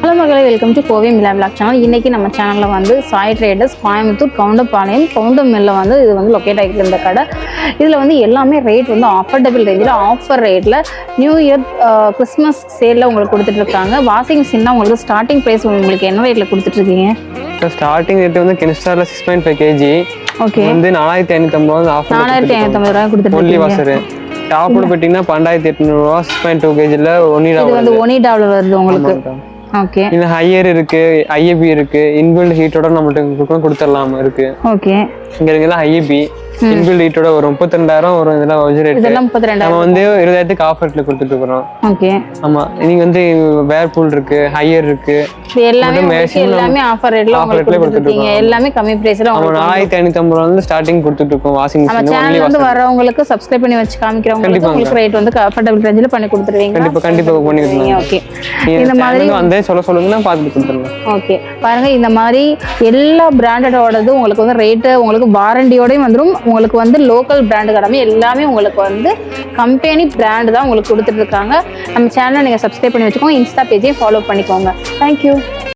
Hello மகளே, welcome to Kovai Mila vlog channel. இன்றைக்கி நம்ம சேனலில் வந்து சாய் ட்ரேடர்ஸ் கோயம்புத்தூர் கவுண்டம்பாளையம் கவுண்டம் மில்லில் வந்து இது வந்து லொக்கேட் ஆகிருக்கு இந்த கடை. இதில் வந்து எல்லாமே ரேட் வந்து அஃபோர்டபுள் ரேஞ்சில் ஆஃபர் ரேட்டில் நியூ இயர் கிறிஸ்மஸ் சேலில் உங்களுக்கு கொடுத்துட்ருக்காங்க. வாஷிங் மிஷின்லாம் உங்களுக்கு ஸ்டார்டிங் ப்ரைஸ் உங்களுக்கு என்ன ரேட்டில் கொடுத்துட்ருக்கீங்க? இப்போ ஸ்டார்டிங் ரேட் வந்து கெனிஸ்டாரில் 6.5 kg ஓகே வந்து 4550 ஆஃபர் 4550 ரூபாய் ஒன்லி கொடுத்துட்ருக்கீங்க. வாசர் டாப்போட போட்டிங்கன்னா 2800 6.2 kgல இது வந்து ஒனிடாவில் வருது உங்களுக்கு. ஓகே, இது ஹையர் இருக்கு, ஐஏபி இருக்கு, இன்பில்ட் ஹீட்டோட நம்மள்ட்ட கொடுத்துடலாம் இருக்கு. ஓகே, இங்க இருக்குல்ல ஐஏபி இன்பில்ட் ஹீட்டோட ஒரு 32,000 வரும். இதெல்லாம் ரேட் இதெல்லாம் 32,000 நம்ம வந்து 20,000க்கு ஆஃபர்ல கொடுத்துட்டு இருக்கிறோம். ஓகே, ஆமா, நீங்க வந்து வேர்பூல் இருக்கு, ஹையர் இருக்கு, எல்லாமே ஆஃபர் ரேட்ல உங்களுக்கு கொடுத்துருக்கீங்க. எல்லாமே கம்மி பிரைஸ்ல உங்களுக்கு 4550 வந்து ஸ்டார்டிங் கொடுத்துட்டு இருக்கோம். வாஷிங் நம்ம மிஷின் சேனல்ல வந்து வரவங்களுக்கு சப்ஸ்கிரைப் பண்ணி வச்சு காமிக்கிறவங்களுக்கு உங்களுக்கு ரேட் வந்து அஃபோர்டபுள் ரேஞ்சில பண்ணி கொடுத்துருவீங்க. கண்டிப்பா பண்ணி கொடுத்துருவீங்க. ஓகே, இந்த மாதிரி வந்து சொல்லுங்கன்னா பார்த்து கொடுத்துருங்க. ஓகே, பாருங்க இந்த மாதிரி எல்லா பிராண்டடோடது உங்களுக்கு வந்து ரேட்டு உங்களுக்கு வாரண்டியோடயும் வந்துடும். உங்களுக்கு வந்து லோக்கல் பிராண்டு கடமை எல்லாமே உங்களுக்கு வந்து கம்பெனி பிராண்டு தான் உங்களுக்கு கொடுத்துட்டு இருக்காங்க. நம்ம சேனலை நீங்கள் சப்ஸ்கிரைப் பண்ணி வச்சுக்கோங்க. இன்ஸ்டா பேஜையும் ஃபாலோ பண்ணிக்கோங்க. தேங்க்யூ.